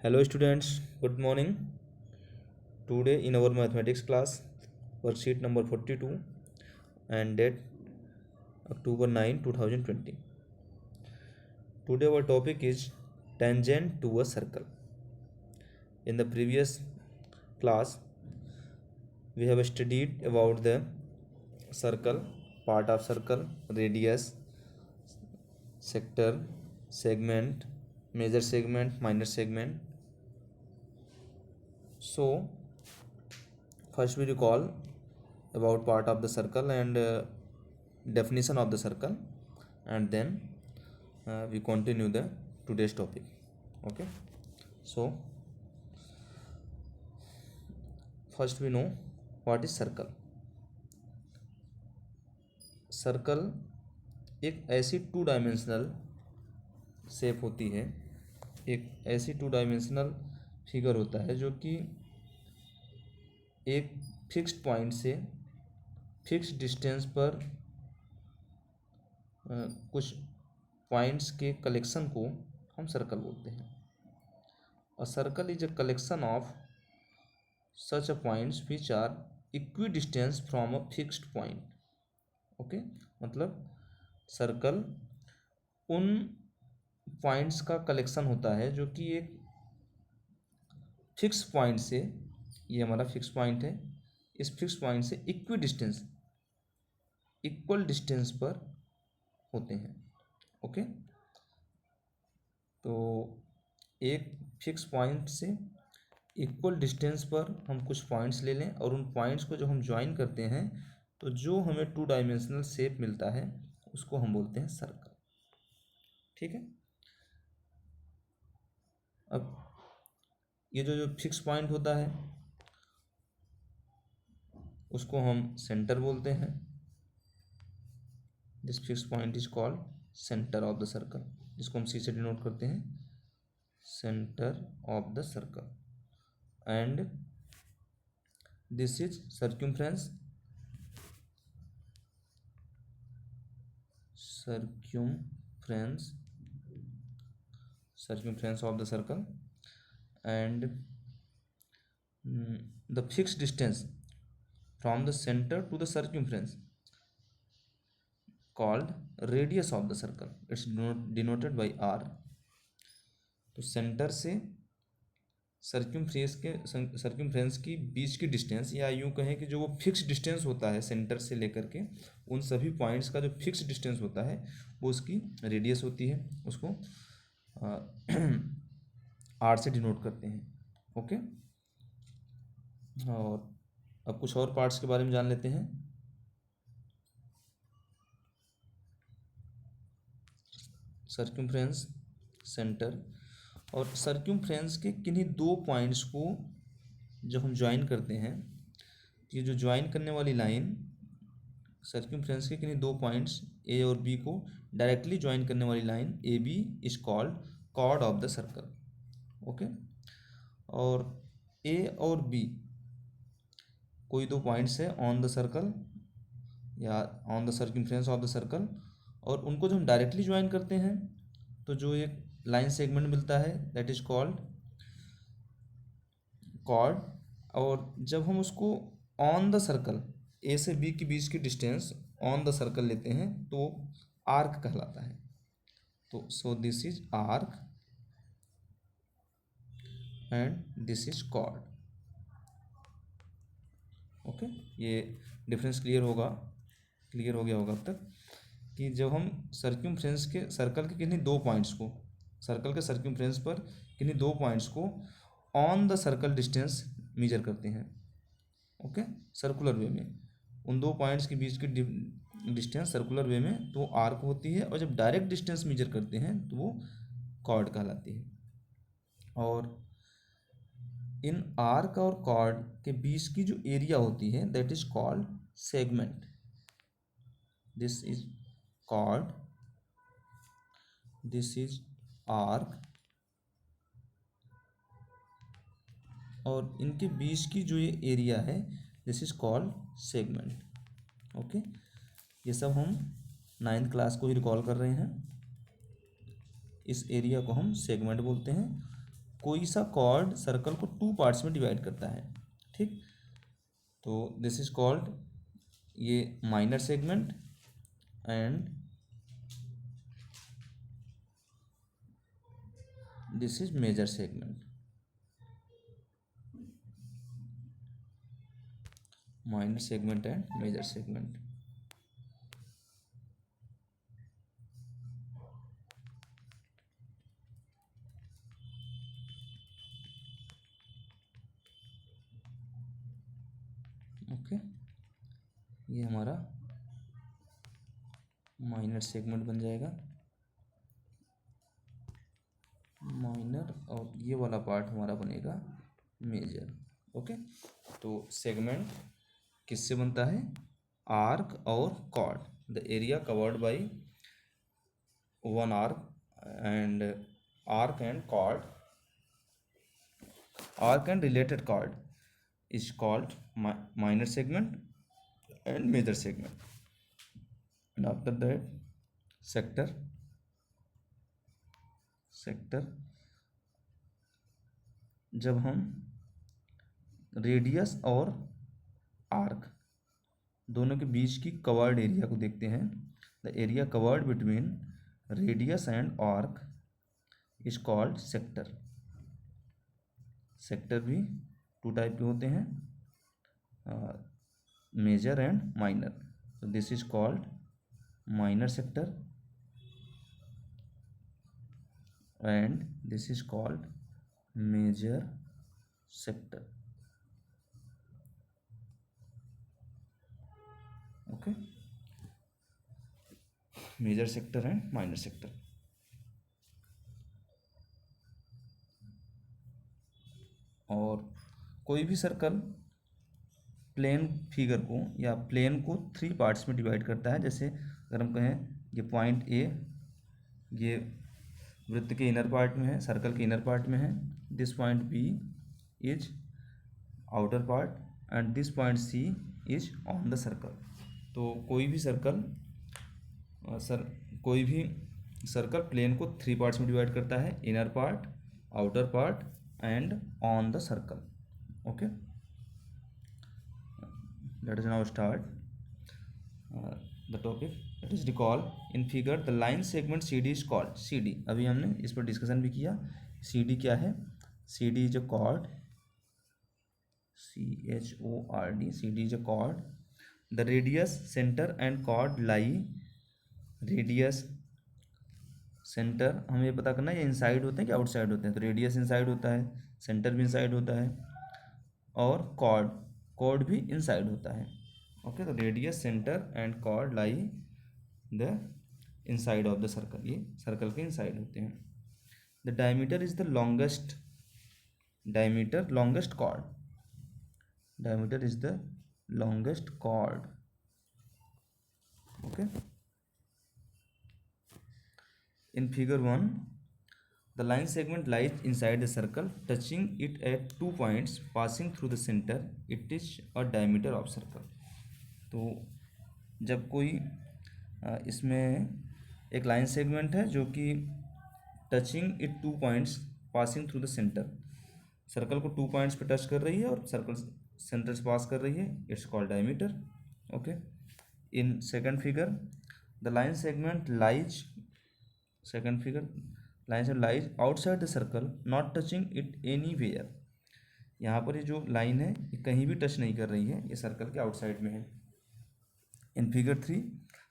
Hello students, good morning. Today in our mathematics class, worksheet number 42 and date October 9, 2020. Today our topic is tangent to a circle. In the previous class, we have studied about the circle, part of circle, radius, sector, segment, major segment, minor segment. So first we recall about part of the circle and definition of the circle, and then we continue the today's topic. Okay, so first we know what is circle. Circle एक ऐसी two dimensional shape होती है, एक ऐसी two dimensional figure होता है जो कि एक फिक्स्ड पॉइंट से फिक्स्ड डिस्टेंस पर कुछ पॉइंट्स के कलेक्शन को हम सर्कल बोलते हैं. A circle is a collection of such a points which are equidistance from a fixed point. Okay, मतलब सर्कल उन पॉइंट्स का कलेक्शन होता है जो कि एक फिक्स पॉइंट से, ये हमारा फिक्स पॉइंट है, इस फिक्स पॉइंट से इक्वल डिस्टेंस पर होते हैं. ओके, तो एक फिक्स पॉइंट से इक्वल डिस्टेंस पर हम कुछ पॉइंट्स ले लें और उन पॉइंट्स को जब हम ज्वाइन करते हैं तो जो हमें टू डायमेंशनल शेप मिलता है उसको हम बोलते हैं सर्कल. ठीक है, अब ये जो फिक्स पॉइंट होता है उसको हम सेंटर बोलते हैं. This fix point is called centre of the circle, जिसको हम सी से डिनोट करते हैं, centre of the circle. And this is circumference of the circle, and the fixed distance from the center to the circumference called radius of the circle. It's denoted by r. तो centre से सर्क्यूम्फ्रेंस की बीच की distance, या यूँ कहें कि जो वो फिक्स डिस्टेंस होता है सेंटर से लेकर के उन सभी पॉइंट्स का जो फिक्स डिस्टेंस होता है वो उसकी रेडियस होती है, उसको आर से डिनोट करते हैं. ओके, और अब कुछ और पार्ट्स के बारे में जान लेते हैं. सर्क्यूम्फ्रेंस, सेंटर, और सर्क्यूम्फ्रेंस के किन्हीं दो पॉइंट्स को जब हम ज्वाइन करते हैं, ये जो ज्वाइन करने वाली लाइन सर्क्यूम्फ्रेंस के किन्हीं दो पॉइंट्स ए और बी को डायरेक्टली ज्वाइन करने वाली line A B is called chord of the circle. Okay, और ए और बी कोई दो पॉइंट्स है ऑन द सर्कल या on the circumference of the circle, और उनको जब हम डायरेक्टली ज्वाइन करते हैं तो जो एक लाइन सेगमेंट मिलता है दैट इज कॉल्ड कॉर्ड. और जब हम उसको ऑन द सर्कल ए से बी के बीच की डिस्टेंस ऑन द सर्कल लेते हैं तो आर्क कहलाता है. तो so this is arc and this is chord. Okay, ये डिफरेंस क्लियर हो गया होगा अब तक कि जब हम सर्क्यूम्फ्रेंस के सर्कल के किन्हीं दो पॉइंट्स को, सर्कल के सर्क्यूम्फ्रेंस पर किन्हीं दो पॉइंट्स को on the circle distance measure करते हैं. ओके, सर्कुलर वे में उन दो पॉइंट्स के बीच की डिस्टेंस सर्कुलर वे में तो आर्क होती है, और जब डायरेक्ट डिस्टेंस मेजर करते हैं तो वो कॉर्ड कहलाती है. और इन आर्क और कॉर्ड के बीच की जो एरिया होती है that is called segment. This is chord, this is arc, और इनके बीच की जो ये एरिया है this is called segment. Okay, ये सब हम 9th क्लास को ही रिकॉल कर रहे हैं. इस एरिया को हम सेगमेंट बोलते हैं. कोई सा कॉर्ड सर्कल को 2 पार्ट्स में डिवाइड करता है, ठीक। तो दिस इज कॉल्ड ये minor segment and this is major segment. Minor segment and major segment. Okay, ये हमारा माइनर सेगमेंट बन जाएगा, माइनर, और ये वाला पार्ट हमारा बनेगा मेजर। ओके, तो सेगमेंट किससे बनता है? आर्क और chord. The area covered by one arc and chord, arc and related chord is called minor segment and major segment. And after that sector जब हम रेडियस और आर्क दोनों के बीच की कवर्ड एरिया को देखते हैं, the area covered between radius and arc is called sector. Sector भी 2 टाइप के होते हैं, मेजर एंड माइनर। तो this is called minor sector and this is called major sector. Okay, major sector and minor sector. और कोई भी circle plane figure को या प्लेन को 3 पार्ट्स में डिवाइड करता है। जैसे अगर हम कहें ये पॉइंट ए, ये वृत्त के इनर पार्ट में है, सर्कल के इनर पार्ट में है, this point B is outer part and this point C is on the circle. तो कोई भी सर्कल प्लेन को 3 पार्ट्स में डिवाइड करता है, inner part, outer part and on the circle. Okay, let us now start the topic. Let us recall in figure the line segment CD is called CD. अभी हमने इस पर discussion भी किया। CD क्या है? CD is a chord, CHORD, CD is a chord. The radius, center and chord lie, radius centre हमें ये पता करना है ये इनसाइड होते हैं कि आउटसाइड होते हैं। तो रेडियस इनसाइड होता है, सेंटर भी इनसाइड होता है, और कॉर्ड भी इनसाइड होता है। ओके, तो radius, centre and chord lie the inside of the circle, ये सर्कल के इनसाइड होते हैं। The diameter is the longest chord, diameter is the longest chord. Okay, in figure 1 the line segment lies inside the circle touching it at 2 points passing through the center, it is a diameter of circle। तो जब कोई इसमें एक line segment है जो कि touching it 2 points passing through the centre, circle को 2 points पे टच कर रही है और सर्कल सेंटर से पास कर रही है, it's called diameter. Okay, in second figure the line segment lies, second figure line से lies outside the circle not touching it anywhere. यहाँ पर ये जो लाइन है ये कहीं भी टच नहीं कर रही है, ये सर्कल के आउटसाइड में है। In figure 3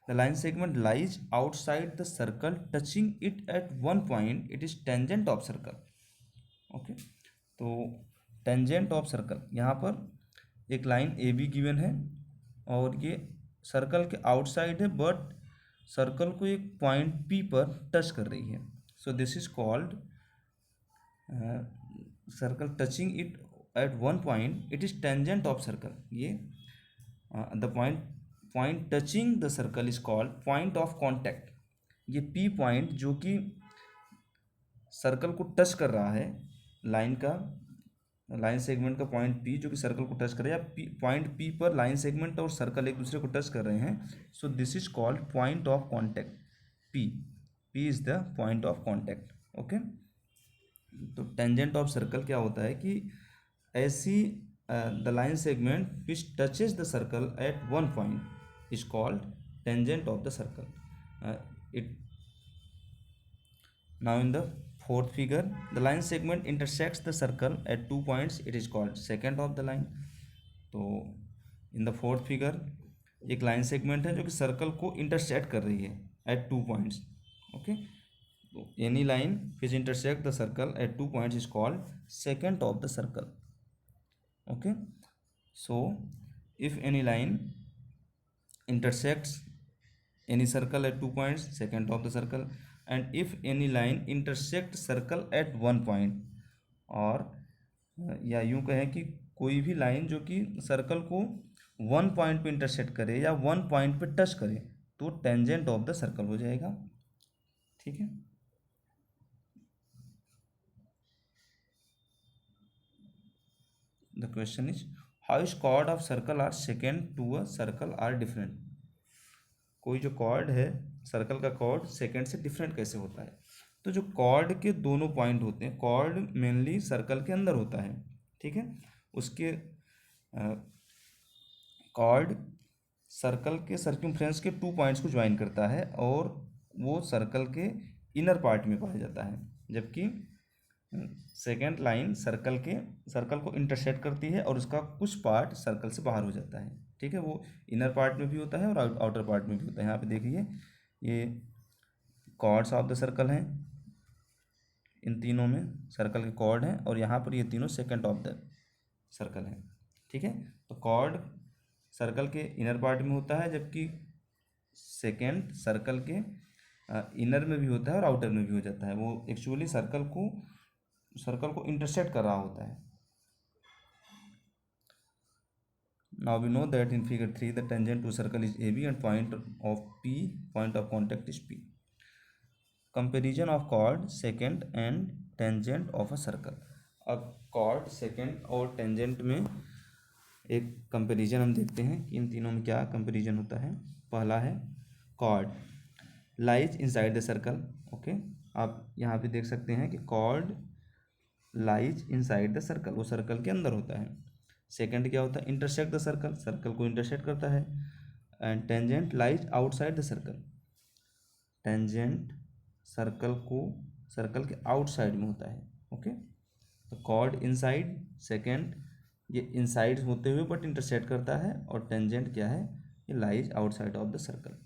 the line segment lies outside the circle touching it at 1 point, it is tangent of circle. Okay, तो टेंजेंट ऑफ सर्कल, यहाँ पर एक लाइन ए बी गिवन है और ये सर्कल के आउटसाइड है बट सर्कल को एक पॉइंट पी पर टच कर रही है। So this is called circle touching it at 1 point, it is tangent of circle. ये the point touching the circle is called point of contact. ये पी पॉइंट जो कि सर्कल को टच कर रहा है, लाइन सेगमेंट का पॉइंट पी जो कि सर्कल को टच कर रहा है, या पॉइंट पी पर लाइन सेगमेंट और सर्कल एक दूसरे को टच कर रहे हैं, सो this is called point of contact. P is the point of contact. Okay, तो टेंजेंट ऑफ सर्कल क्या होता है कि ऐसी the line segment which touches the circle eight one point is called tangent of the circle. It Now in the fourth figure, the line segment intersects the circle at 2 points. It is called secant of the line. तो in the fourth figure एक line segment है जो कि circle को intersect कर रही है eight 2 points. Okay, तो any line which intersect the circle at 2 points is called secant of the circle. Okay, so if any line intersects any circle at 2 points, secant of the circle. And if any line intersect circle at one point, और या यूं कहें कि कोई भी line जो कि circle को वन पॉइंट पे इंटरसेक्ट करे या वन पॉइंट पे टच करे तो टेंजेंट ऑफ द सर्कल हो जाएगा. ठीक है, the question is how chord of circle are secant to a circle are different. कोई जो कॉर्ड है सर्कल का कॉर्ड सेकेंड से डिफरेंट कैसे होता है. तो जो कॉर्ड के दोनों पॉइंट होते हैं, कॉर्ड मेनली सर्कल के अंदर होता है. ठीक है, उसके कॉर्ड सर्कल के सर्कमफ्रेंस के 2 पॉइंट्स को ज्वाइन करता है और वो सर्कल के इनर पार्ट में पाया जाता है, जबकि सेकेंड लाइन सर्कल को इंटरसेक्ट करती है और उसका कुछ पार्ट सर्कल से बाहर हो जाता है. ठीक है, वो इनर पार्ट में भी होता है और आउटर पार्ट में भी होता है. यहाँ पे देखिए ये कॉर्ड्स ऑफ द सर्कल हैं, इन तीनों में सर्कल के कॉर्ड हैं और यहाँ पर ये तीनों सेकेंड ऑफ द सर्कल हैं. ठीक है, तो कॉर्ड सर्कल के इनर पार्ट में होता है जबकि सेकेंड सर्कल के इनर में भी होता है और आउटर में भी हो जाता है. वो एक्चुअली सर्कल को इंटरसेक्ट कर रहा होता है. Now we know that in figure 3 the tangent to circle is AB and point of contact is P. Comparison of chord, secant and tangent of a circle. अब chord, secant और tangent में एक comparison हम देखते हैं कि इन तीनों में क्या कंपेरिजन होता है. पहला है chord lies inside the circle. Okay, आप यहाँ पे देख सकते हैं कि chord lies inside the circle, वो सर्कल के अंदर होता है. सेकेंड क्या होता है, इंटरसेक्ट द सर्कल, सर्कल को इंटरसेक्ट करता है. And tangent lies outside the circle, tangent circle के आउटसाइड में होता है. ओके, तो कॉर्ड इनसाइड, सेकेंड ये इनसाइड होते हुए बट इंटरसेक्ट करता है, और टेंजेंट क्या है, ये lies outside of the circle.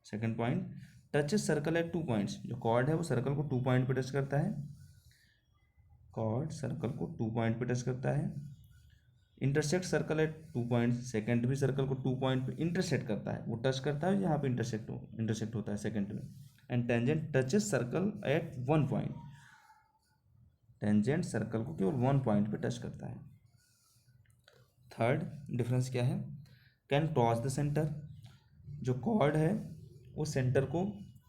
Second point, touches circle at 2 points. जो कॉर्ड है वो सर्कल को 2 पॉइंट पे टच करता है. कॉर्ड सर्कल को 2 पॉइंट पे टच करता है. Intersect circle at 2 point, second भी सर्कल को 2 पॉइंट पे इंटरसेक्ट करता है. वो टच करता है यहाँ पे इंटरसेक्ट होता है सेकेंड में. And tangent touches circle eight 1 point, tangent circle को केवल 1 पॉइंट पे टच करता है. थर्ड डिफरेंस क्या है, कैन क्रॉस द सेंटर. जो कॉर्ड है वो सेंटर को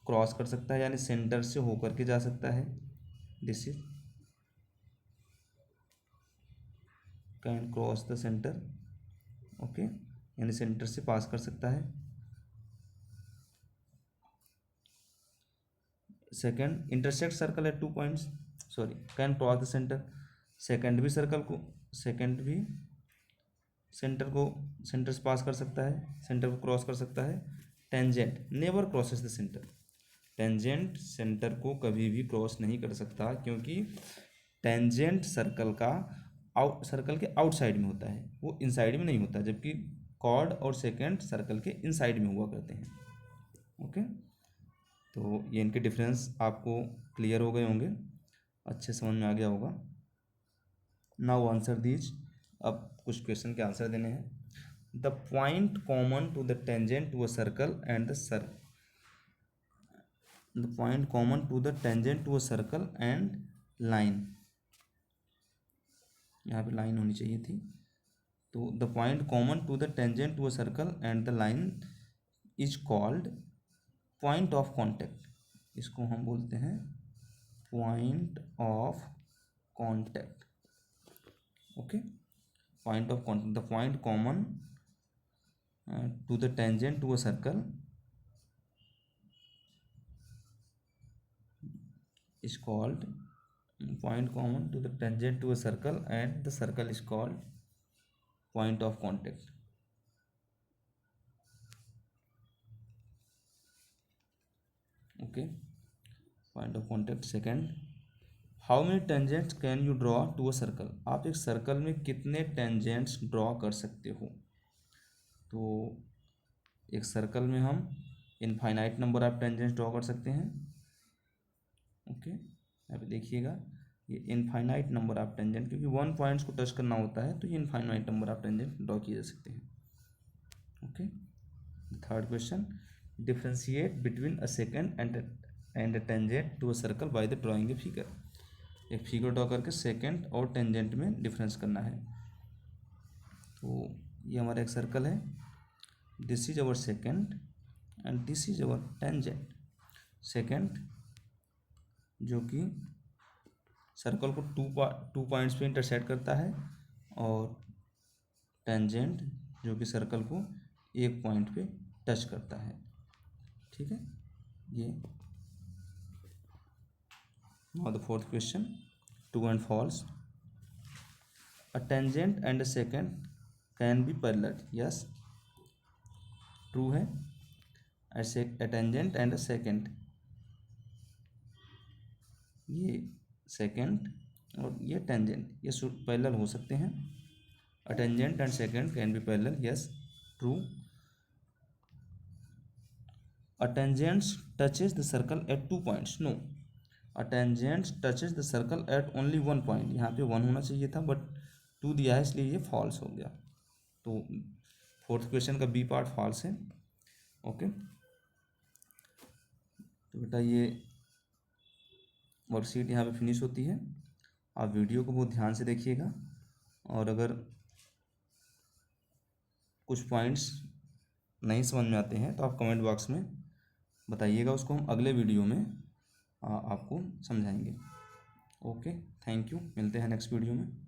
क्रॉस कर सकता है, यानी सेंटर से होकर के जा सकता है. This is can cross the centre. Okay, यानी सेंटर से पास कर सकता है. Second, intersect circle at 2 points, sorry, can cross the centre. Second भी सेंटर से पास कर सकता है, सेंटर को क्रॉस कर सकता है. Tangent never crosses the centre, tangent centre को कभी भी क्रॉस नहीं कर सकता, क्योंकि टेंजेंट सर्कल के आउटसाइड में होता है, वो इनसाइड में नहीं होता, जबकि कॉर्ड और सेकेंड सर्कल के इनसाइड में हुआ करते हैं. ओके, तो ये इनके डिफरेंस आपको क्लियर हो गए होंगे, अच्छे समझ में आ गया होगा. Now answer these. अब कुछ क्वेश्चन के आंसर देने हैं. The point common to the tangent to a circle and the point common to the tangent to a circle and line. यहाँ पे लाइन होनी चाहिए थी. तो the point common to the tangent to a circle and the line is called point of contact. इसको हम बोलते हैं point of contact. Okay, point of contact, the point common to the tangent to a circle is called point common to the tangent to a circle and the circle is called point of contact. Okay, point of contact. Second, how many tangents can you draw to a circle? आप एक circle में कितने tangents draw कर सकते हो? तो एक circle में हम infinite number of tangents draw कर सकते हैं. ओके, यहाँ पे देखिएगा ये इनफाइनाइट नंबर ऑफ टेंजेंट, क्योंकि वन पॉइंट्स को टच करना होता है तो ये infinite number of tangent draw किए जा सकते हैं. Okay, third question, differentiate between a second and a tangent to a circle by the drawing a figure. एक फिगर ड्रॉ करके सेकेंड और टेंजेंट में डिफरेंस करना है. तो ये हमारा एक सर्कल है, this is our second and this is our tangent. Second जो कि सर्कल को टू पॉइंट्स पे इंटरसेक्ट करता है, और टेंजेंट जो कि सर्कल को एक पॉइंट पे टच करता है. ठीक है, ये. Now the fourth question, true and false. A tangent and a secant can be parallel. Yes, true है. A tangent and a secant, ये सेकेंड और ये टेंजेंट ये पैरेलल हो सकते हैं. A tangent and secant can be parallel. Yes, true. A tangent touches the circle at 2 points. No, a tangent touches the circle at only 1 point. यहाँ पे 1 होना चाहिए था बट 2 दिया है इसलिए ये फॉल्स हो गया. तो फोर्थ क्वेश्चन का बी पार्ट फॉल्स है. ओके, तो बेटा ये वर्कशीट यहाँ पे फिनिश होती है. आप वीडियो को बहुत ध्यान से देखिएगा, और अगर कुछ पॉइंट्स नहीं समझ में आते हैं तो आप कमेंट बॉक्स में बताइएगा, उसको हम अगले वीडियो में आपको समझाएंगे. Okay, thank you. मिलते हैं नेक्स्ट वीडियो में.